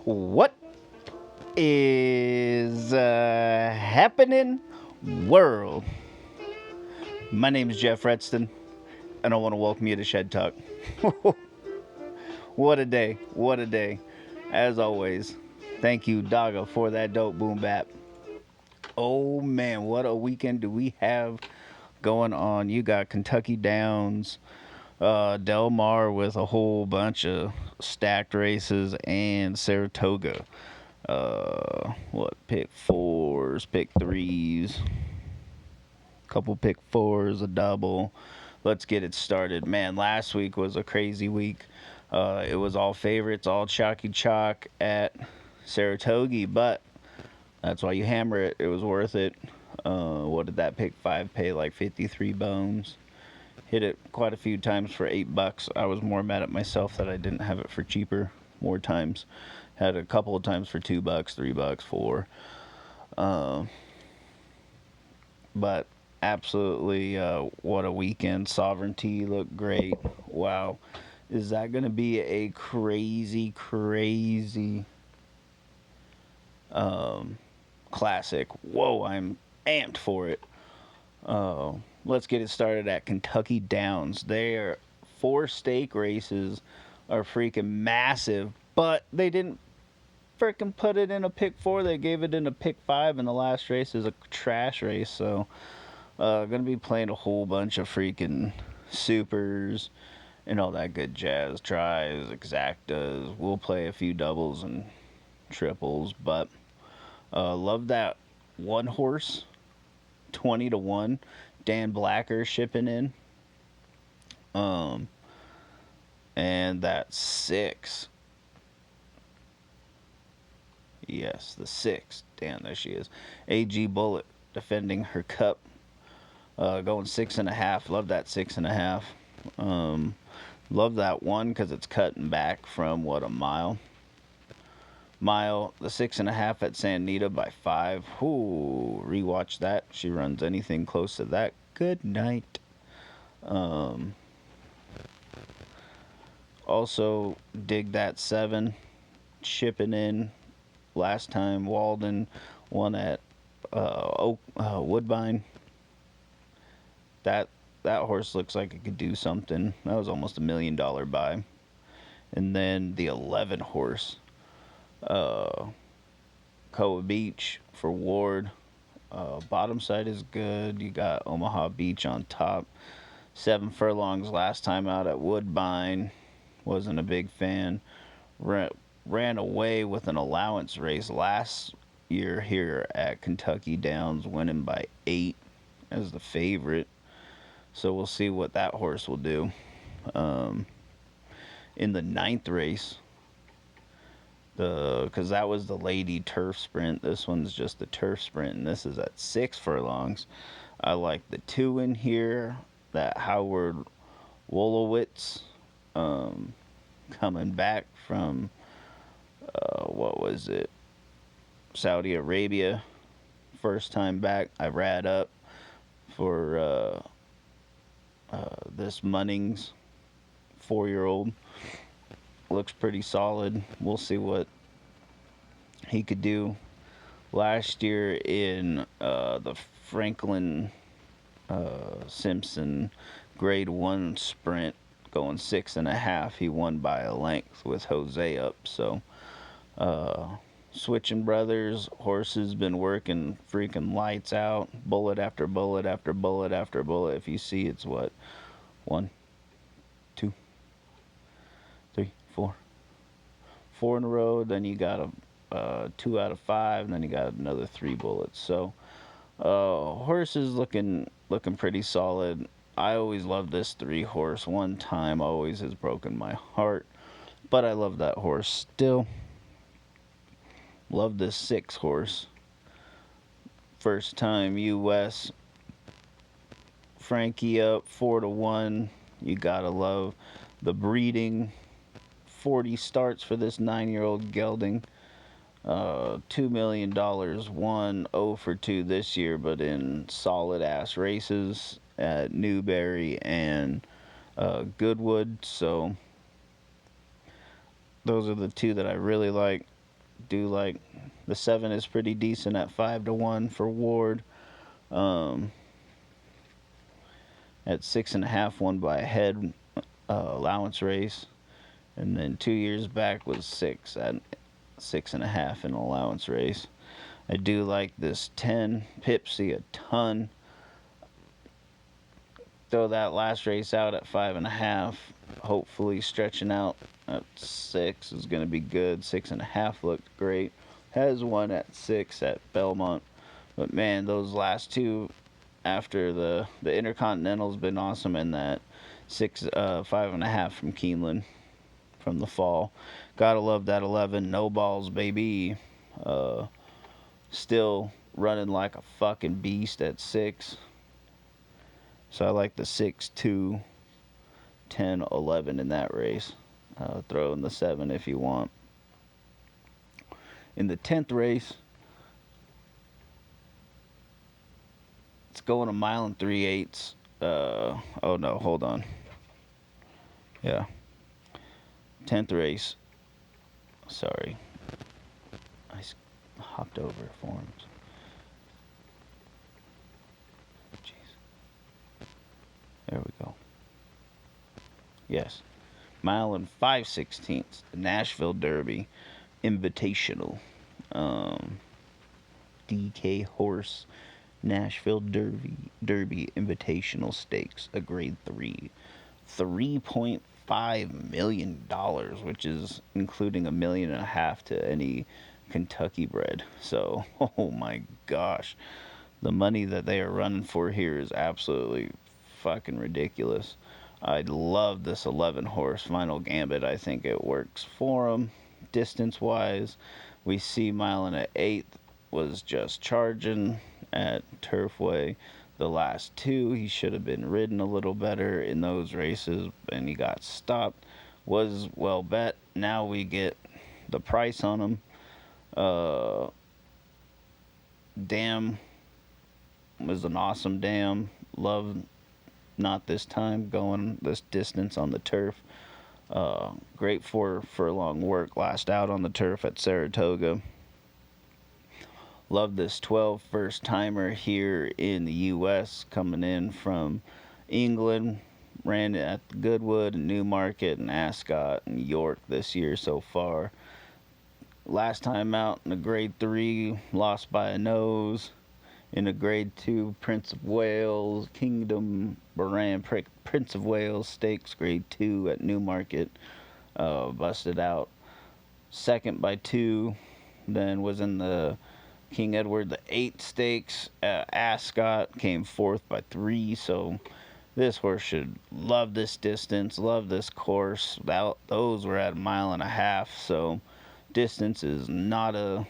What is happening, world? My name is Jeff Redston, and I want to welcome you to ShedTalk. What a day! What a day! As always, thank you, Toga, for that dope boom bap. Oh man, what a weekend do we have going on? You got Kentucky Downs, Del Mar with a whole bunch of stacked races, and Saratoga. What pick fours, pick threes, couple pick fours, a double. Let's get it started. Man, last week was a crazy week. It was all favorites, all chalky chalk at Saratoga, but that's why you hammer it. It was worth it. What did that pick five pay? Like 53 bones. Hit it quite a few times for $8. I was more mad at myself that I didn't have it for cheaper more times. Had a couple of times for $2, $3, 4. But absolutely, what a weekend. Sovereignty looked great. Wow. Is that going to be a crazy, crazy classic? Whoa, I'm amped for it. Let's get it started at Kentucky Downs. Their 4 stake races are freaking massive, but they didn't freaking put it in a pick 4. They gave it in a pick 5, and the last race is a trash race. So, gonna be playing a whole bunch of freaking supers and all that good jazz. Tries, exactas. We'll play a few doubles and triples, but love that one horse, 20-1. Dan Blacker shipping in. And that 6. Yes, the 6. Damn, there she is. AG Bullet defending her cup. Going 6.5. Love that 6.5. Love that one because it's cutting back from a mile. The 6.5 at San Anita by 5. Ooh, rewatch that. She runs anything close to that. Good night. Also dig that 7 shipping in. Last time Walden won at Woodbine. That horse looks like it could do something. That was almost $1 million buy. And then the 11 horse, Coa Beach for Ward. Bottom side is good. You got Omaha Beach on top. 7 furlongs last time out at Woodbine. Wasn't a big fan. Ran away with an allowance race last year here at Kentucky Downs, winning by 8 as the favorite. So we'll see what that horse will do. In the 9th race, because that was the lady turf sprint. This one's just the turf sprint, and this is at 6 furlongs. I like the 2 in here. That Howard Wolowitz, coming back from what was it? Saudi Arabia. First time back. I rad up for this Munnings 4-year-old. Looks pretty solid. We'll see what he could do. Last year in the Franklin Simpson grade 1 sprint, going 6.5, he won by a length with Jose up. So switching brothers, horses been working freaking lights out, bullet after bullet after bullet after bullet. If you see, it's what, 1, 2, 3, 4 in a row. Then you got a 2 out of 5, and then you got another 3 bullets. So horses looking pretty solid. I always loved this 3 horse. One time always has broken my heart, but I love that horse still. Love this 6 horse. First time U.S. Frankie up 4-1. You gotta love the breeding. 40 starts for this 9-year-old gelding. $2 million. Won 0 for 2 this year, but in solid ass races at Newberry and Goodwood. So those are the 2 that I really like. Do like the 7 is pretty decent at 5-1 for Ward. Um, at 6.5, won by a head allowance race, and then 2 years back was 6 at 6.5 in allowance race. I do like this 10 Pipsy a ton. Throw that last race out at 5.5. Hopefully, stretching out at 6 is going to be good. 6.5 looked great. Has one at 6 at Belmont. But man, those last two after the Intercontinental's been awesome, and that 5.5 from Keeneland from the fall. Gotta love that 11. No balls, baby. Still running like a fucking beast at 6. So I like the 6, 2, 10, 11 in that race. Throw in the 7 if you want. In the 10th race, it's going a mile and 3/8. Oh no, hold on. Yeah. 10th race. Sorry. I hopped over forms. Jeez. There we go. Yes. Mile and 5/16. The Nashville Derby Invitational. DK Horse Nashville Derby Invitational Stakes, a grade 3. $3.5 million, which is including $1.5 million to any Kentucky bred. So, oh my gosh. The money that they are running for here is absolutely fucking ridiculous. I love this 11 horse Final Gambit. I think it works for them distance wise. We see mile and 1/8 was just charging at Turfway. The last two, he should have been ridden a little better in those races, and he got stopped. Was well bet. Now we get the price on him. Dam was an awesome dam. Love not this time going this distance on the turf. Great for furlong work last out on the turf at Saratoga. Love this 12 first timer here in the U.S. coming in from England. Ran at Goodwood and Newmarket and Ascot and York this year so far. Last time out in a grade 3, lost by a nose. In a grade 2, Prince of Wales, Kingdom Baran, Prince of Wales Stakes, grade 2 at Newmarket. Busted out second by 2. Then was in the King Edward VIII Stakes at Ascot, came 4th by 3. So this horse should love this distance, love this course. Those were at 1.5 miles, so distance is not a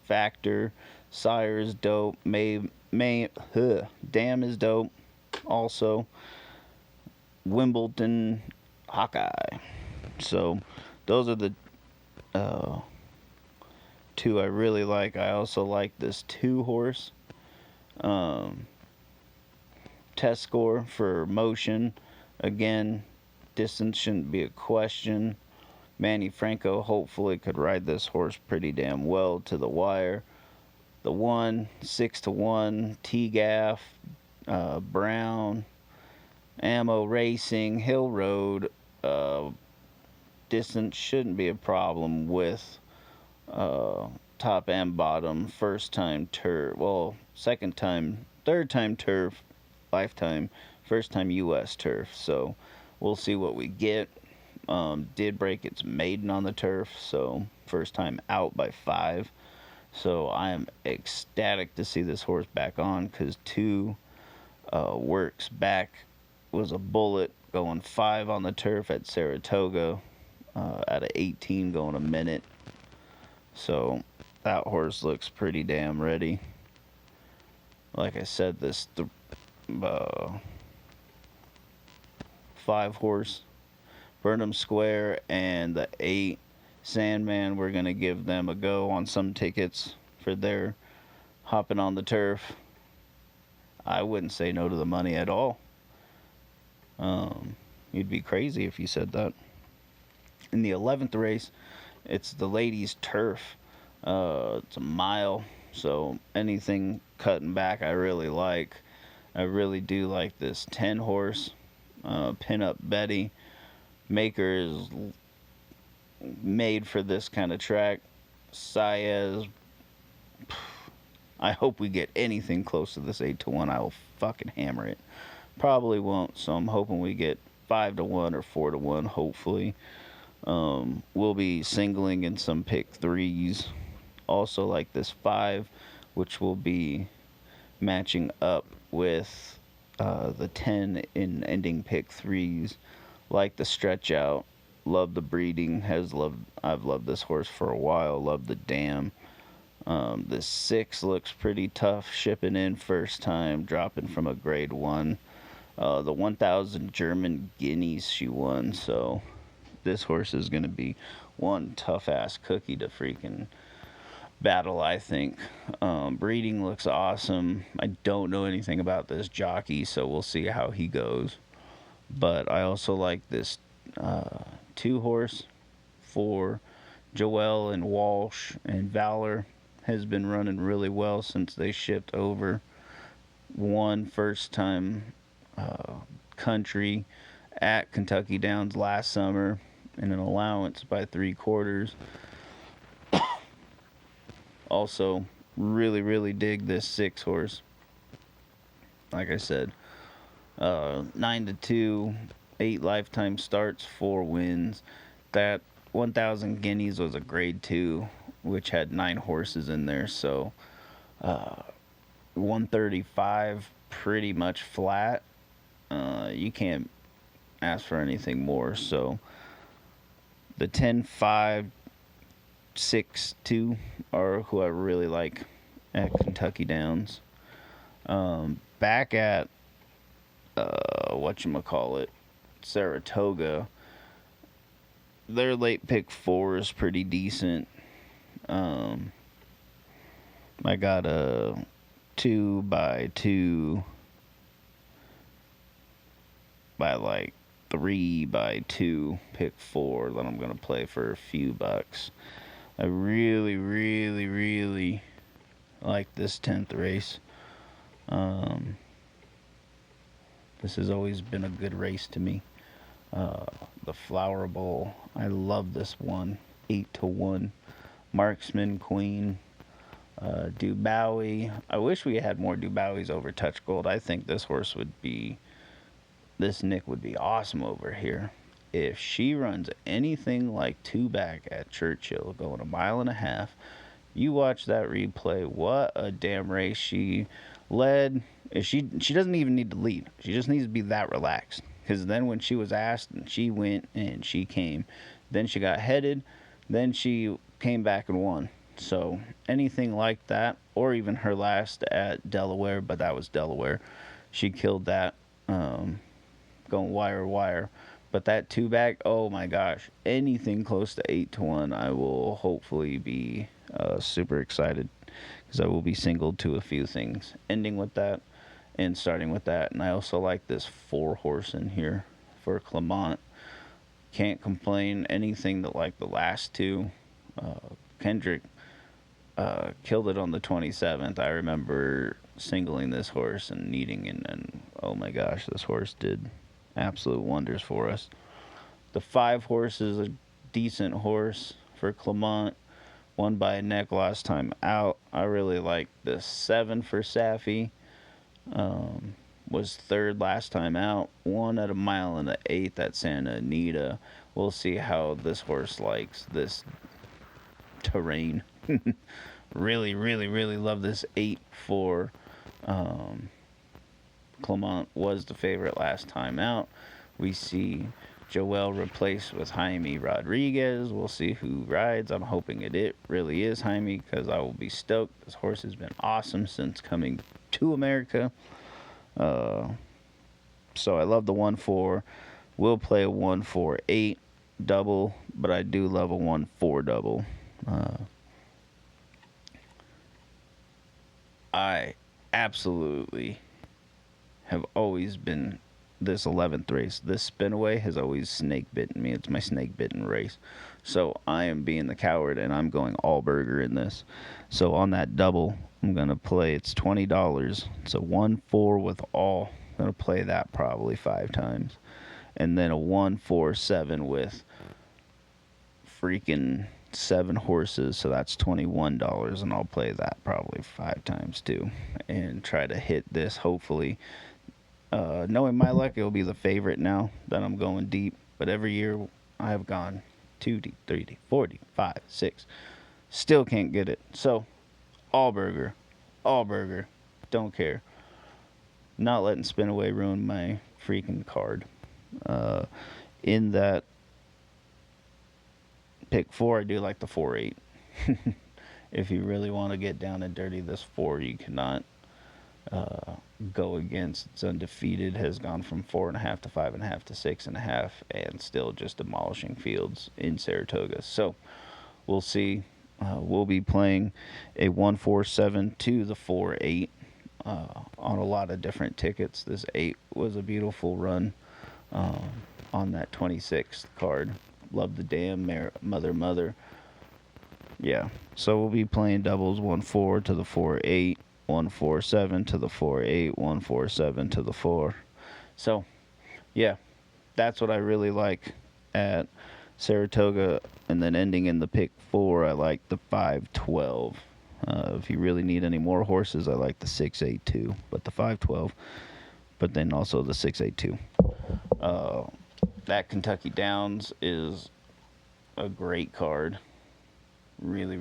factor. Sire is dope. Dam is dope. Also, Wimbledon Hawkeye. So those are the two I really like. I also like this 2 horse. Test score for Motion. Again, distance shouldn't be a question. Manny Franco hopefully could ride this horse pretty damn well to the wire. The 1, 6-1, T-Gaff, Brown, Ammo Racing, Hill Road. Distance shouldn't be a problem with top and bottom. First time turf, well, second time, third time turf, lifetime, first time U.S. turf. So we'll see what we get. Did break its maiden on the turf, so first time out by 5. So I am ecstatic to see this horse back on, because 2 works back was a bullet, going 5 on the turf at Saratoga, out of 18 going a minute. So that horse looks pretty damn ready. Like I said, this 5 horse Burnham Square and the 8 Sandman, we're going to give them a go on some tickets for their hopping on the turf. I wouldn't say no to the money at all. You'd be crazy if you said that. In the 11th race, it's the ladies' turf. It's a mile, so anything cutting back I really like. I really do like this 10 horse Pinup Betty. Maker is made for this kind of track. Saez, I hope we get anything close to this 8-1. I will fucking hammer it. Probably won't, so I'm hoping we get 5-1 or 4-1, hopefully. We'll be singling in some pick threes. Also, like this 5, which will be matching up with the 10 in ending pick threes. Like the stretch out. Love the breeding. I've loved this horse for a while. Love the dam. This 6 looks pretty tough shipping in first time, dropping from a grade 1. The 1,000 German guineas she won, so this horse is going to be one tough ass cookie to freaking battle, I think. Breeding looks awesome. I don't know anything about this jockey, so we'll see how he goes. But I also like this 2 horse for Joel and Walsh and Valor. Has been running really well since they shipped over. Won first time country at KYDowns last summer in an allowance by 3/4. Also, really dig this 6 horse. Like I said, 9-2, 8 lifetime starts, 4 wins. That 1,000 guineas was a grade 2, which had 9 horses in there. So 135 pretty much flat. You can't ask for anything more. So the 10-5, 6-2 are who I really like at KYDowns. Back at whatchamacallit, Saratoga, their late pick 4 is pretty decent. I got a 2x2 by like 3x2 pick 4 that I'm gonna play for a few bucks. I really like this 10th race. This has always been a good race to me. The Flower Bowl, I love this one. 8-1. Marksman Queen. Dubowie. I wish we had more Dubowies over Touch Gold. I think this Nick would be awesome over here. If she runs anything like 2 back at Churchill, going 1.5 miles, you watch that replay. What a damn race she led. She doesn't even need to lead. She just needs to be that relaxed. Because then when she was asked, and she went and she came. Then she got headed. Then she came back and won. So anything like that, or even her last at Delaware, but that was Delaware. She killed that, going wire. But that 2 back, oh my gosh, anything close to 8-1, I will hopefully be super excited, because I will be singled to a few things, ending with that and starting with that. And I also like this 4 horse in here for Clement. Can't complain. Anything that like the last 2. Kendrick killed it on the 27th. I remember singling this horse and needing it, and oh my gosh, this horse did absolute wonders for us. The 5 horse is a decent horse for Clement. Won by a neck last time out. I really like the 7 for Safi. Was 3rd last time out. Won at 1.8 miles at Santa Anita. We'll see how this horse likes this terrain. really love this 8 for Clement. Was the favorite last time out. We see Joel replaced with Jaime Rodriguez. We'll see who rides. I'm hoping it really is Jaime, because I will be stoked. This horse has been awesome since coming to America. So I love the 1-4. We'll play a 1-4-8 double, but I do love a 1-4 double. I absolutely have always been this 11th race. This spinaway has always snake bitten me. It's my snake bitten race. So I am being the coward and I'm going all burger in this. So on that double, I'm going to play, it's $20. It's a 1-4 with all. I'm going to play that probably 5 times. And then a 1-4-7 with freaking 7 horses. So that's $21. And I'll play that probably 5 times too. And try to hit this hopefully. Knowing my luck, it'll be the favorite now that I'm going deep. But every year I have gone 2 deep, 3 deep, 4 deep, 5, 6. Still can't get it. So, all burger. Don't care. Not letting Spinaway ruin my freaking card. In that pick 4, I do like the 4-8. If you really want to get down and dirty, this 4 you cannot go against. It's undefeated, has gone from 4.5 to 5.5 to 6.5, and still just demolishing fields in Saratoga. So we'll see. We'll be playing a 1-4-7 to the 4-8 on a lot of different tickets. This 8 was a beautiful run on that 26th card. Love the damn mother. Yeah. So we'll be playing doubles 1-4 to the 4-8. 1-4-7 to the 4-8, 1-4-7 to the 4. So, yeah, that's what I really like at Saratoga. And then ending in the pick 4, I like the 5-12. If you really need any more horses, I like the 6-8 too, but the 5-12. But then also the 6-8 too. That Kentucky Downs is a great card. Really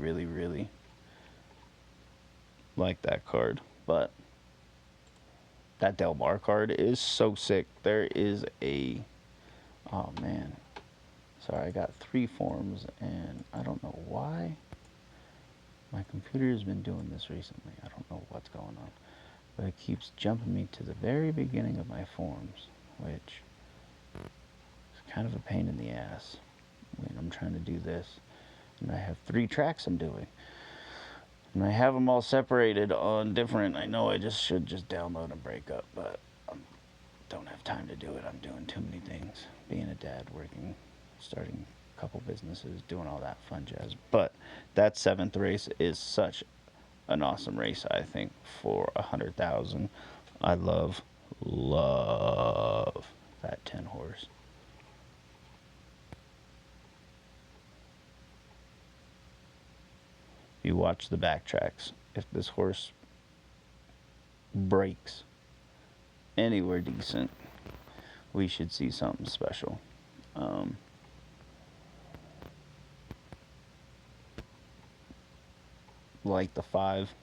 like that card. But that Del Mar card is so sick. There is a, oh man, sorry, I got 3 forms and I don't know why my computer has been doing this recently. I don't know what's going on, but it keeps jumping me to the very beginning of my forms, which is kind of a pain in the ass when I'm trying to do this. And I have 3 tracks I'm doing. And I have them all separated on different. I know I should just download and break up, but I don't have time to do it. I'm doing too many things. Being a dad, working, starting a couple businesses, doing all that fun jazz. But that 7th race is such an awesome race, I think, for 100,000. I love that 10 horse. You watch the backtracks. If this horse breaks anywhere decent, we should see something special. Like the 5,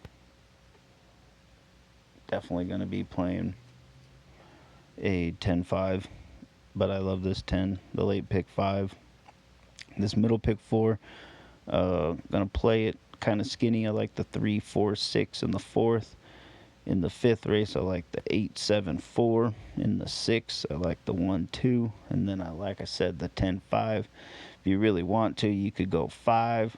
definitely going to be playing a 10-5, but I love this 10, the late pick 5. This middle pick 4, gonna play it kind of skinny. I like the 3-4-6 in the 4th. In the 5th race, I like the 8-7-4. In the 6th, I like the 1-2. And then like I said, the 10-5. If you really want to, you could go 5.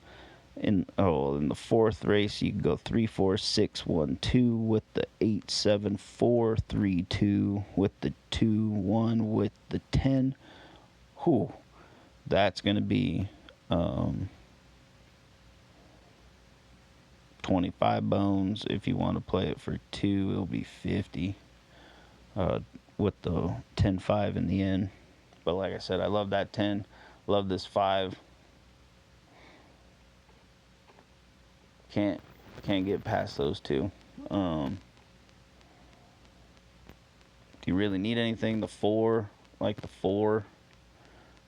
In the 4th race, you can go 3-4-6-1-2 with the 8-7-4-3-2 with the 2-1 with the 10. Whew, that's gonna be 25 bones. If you want to play it for 2, it'll be 50 with the 10-5 in the end. But like I said, I love that 10. Love this 5. Can't get past those 2. Do you really need anything? The 4, like the 4,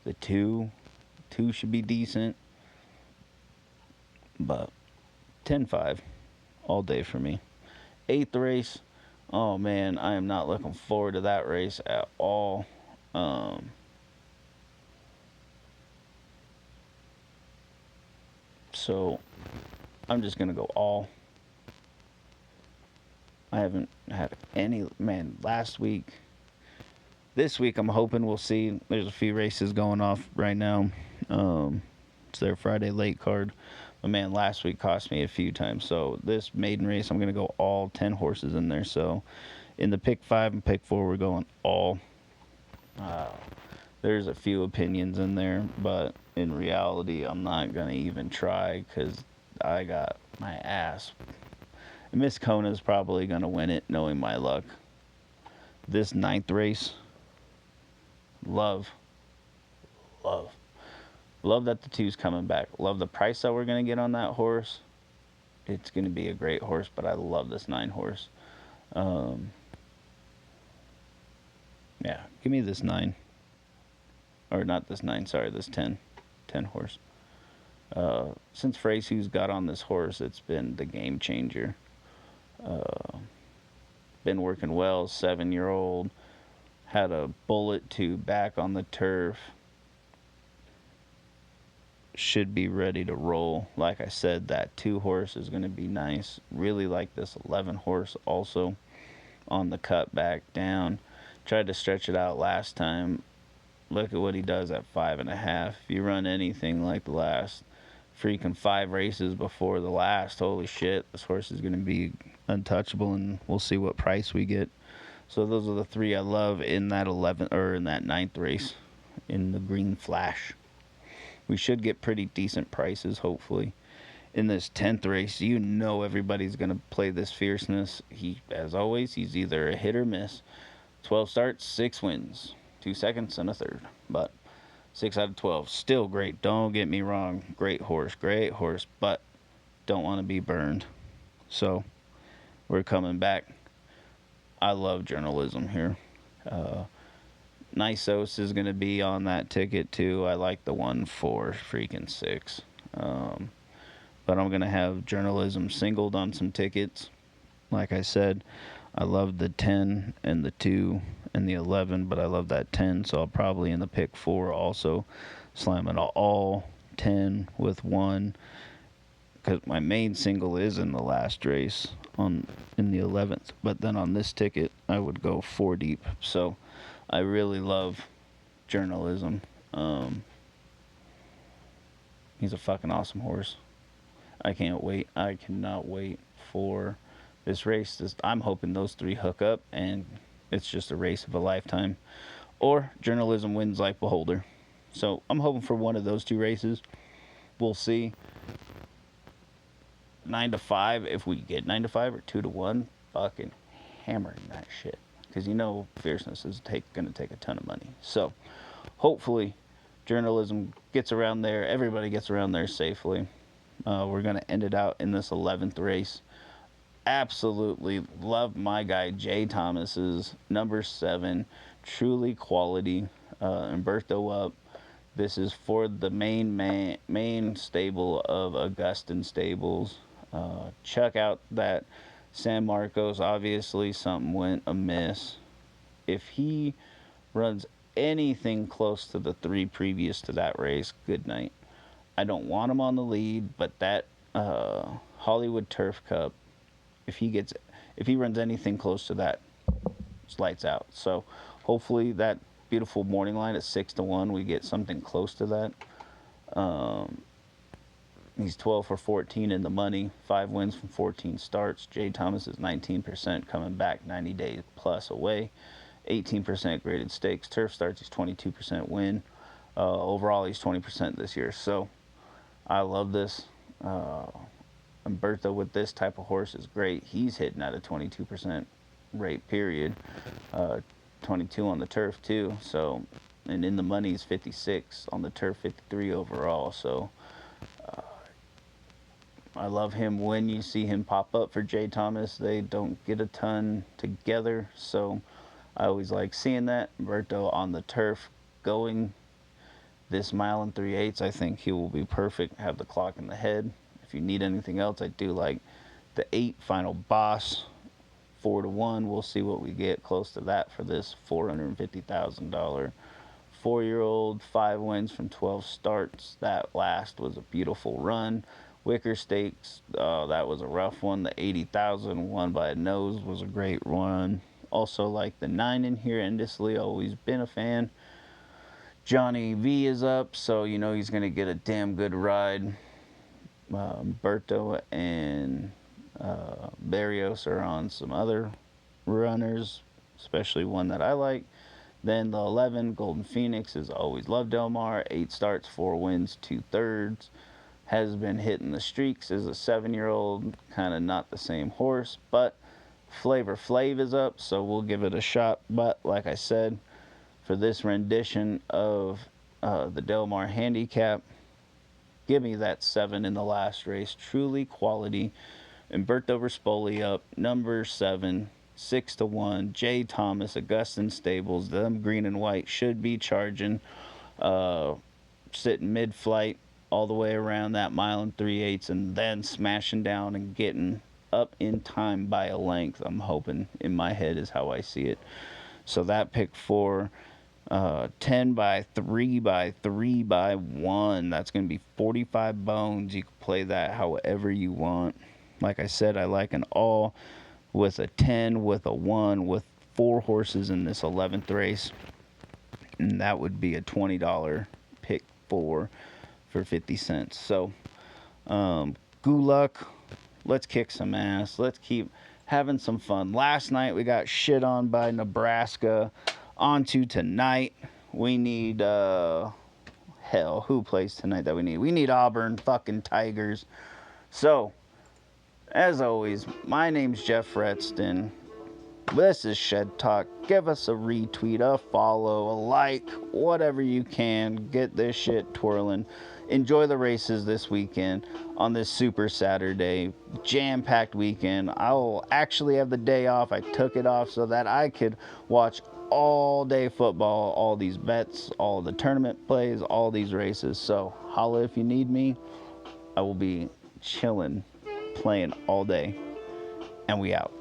the 2 should be decent, but 10-5 all day for me. 8th race, oh man, I am not looking forward to that race at all. So I'm just gonna go all. I haven't had any, man, last week. This week I'm hoping we'll see. There's a few races going off right now. It's their Friday late card. But man, last week cost me a few times. So this maiden race, I'm going to go all 10 horses in there. So in the pick 5 and pick 4, we're going all There's a few opinions in there, but in reality, I'm not going to even try because I got my ass. Miss Kona's probably going to win it, knowing my luck. This ninth race, love, love. Love that the two's coming back. Love the price that we're going to get on that horse. It's going to be a great horse, but I love this 9 horse. Yeah, give me this 9. Or not this 9, sorry, this 10. 10 horse. Since Freysu's got on this horse, it's been the game changer. Been working well, 7-year-old. Had a bullet to back on the turf. Should be ready to roll. Like I said, that 2 horse is going to be nice. Really like this 11 horse also on the cut back down. Tried to stretch it out last time. Look at what he does at 5.5. If you run anything like the last freaking 5 races before the last, holy shit, this horse is going to be untouchable, and we'll see what price we get. So those are the 3 I love in that 11 or in that 9th race in the Green Flash. We should get pretty decent prices, hopefully. In this 10th race, you know everybody's going to play this fierceness. As always, he's either a hit or miss. 12 starts, 6 wins. 2 seconds and a third. But 6 out of 12. Still great. Don't get me wrong. Great horse. But don't want to be burned. So, we're coming back. I love journalism here. Nisos is going to be on that ticket too. I like the 1-4 freaking 6. But I'm going to have journalism singled on some tickets. Like I said, I love the 10 and the 2 and the 11, but I love that 10, so I'll probably in the pick 4 also slam it all 10 with 1, because my main single is in the last race in the 11th. But then on this ticket, I would go 4 deep. So I really love journalism. He's a fucking awesome horse. I can't wait. I cannot wait for this race. I'm hoping those 3 hook up, and it's just a race of a lifetime. Or journalism wins like Beholder. So I'm hoping for one of those 2 races. We'll see. 9-5, if we get 9-5 or 2-1, fucking hammering that shit. Because you know fierceness is going to take a ton of money. So hopefully journalism gets around there. Everybody gets around there safely. We're going to end it out in this 11th race. Absolutely love my guy Jay Thomas's number 7. Truly quality. Umberto up. This is for the main stable of Augustin Stables. Check out that San Marcos. Obviously, something went amiss. If he runs anything close to the 3 previous to that race, good night. I don't want him on the lead, but that Hollywood Turf Cup, if he runs anything close to that, it's lights out. So hopefully that beautiful morning line at 6-1, we get something close to that. He's 12 for 14 in the money, 5 wins from 14 starts. Jay Thomas is 19% coming back, 90 days plus away, 18% graded stakes. Turf starts, he's 22% win. Overall, he's 20% this year. So I love this. Umberto with this type of horse is great. He's hitting at a 22% rate, period. 22 on the turf, too. So, and in the money is 56 on the turf, 53 overall. So I love him. When you see him pop up for Jay Thomas, they don't get a ton together. So I always like seeing that. Umberto on the turf going this 1 3/8. I think he will be perfect. Have the clock in the head. If you need anything else, I do like the 8 Final Boss, 4-1. We'll see what we get close to that for this $450,000 4-year-old. 5 wins from 12 starts. That last was a beautiful run. Wicker Stakes, that was a rough one. The 80,000 won by a nose was a great one. Also like the 9 in here, endlessly, always been a fan. Johnny V is up, so you know he's going to get a damn good ride. Berto and Barrios are on some other runners, especially one that I like. Then the 11, Golden Phoenix, is always loved Del Mar. 8 starts, 4 wins, 2/3. Has been hitting the streaks as a 7-year-old. Kind of not the same horse, but Flavor Flav is up, so we'll give it a shot. But like I said, for this rendition of the Del Mar handicap, give me that 7 in the last race. Truly quality. Umberto Rispoli up, number 7, 6-1. Jay Thomas, Augustin Stables, them green and white should be charging. Sitting mid-flight all the way around that mile and 3/8, and then smashing down and getting up in time by a length. I'm hoping, in my head, is how I see it. So that pick 4. 10 by 3 by 3 by 1. That's going to be 45 bones. You can play that however you want. Like I said, I like an all with a 10, with a 1, with 4 horses in this 11th race. And that would be a $20 pick 4 for 50 cents. So, good luck. Let's kick some ass. Let's keep having some fun. Last night we got shit on by Nebraska. On to tonight. We need, hell, who plays tonight that we need? We need Auburn fucking Tigers. So, as always, my name's Jeff Redston. This is Shed Talk. Give us a retweet, a follow, a like, whatever you can. Get this shit twirling. Enjoy the races this weekend on this Super Saturday. Jam-packed weekend. I will actually have the day off. I took it off so that I could watch all day football, all these bets, all the tournament plays, all these races. So holla if you need me. I will be chilling, playing all day. And we out.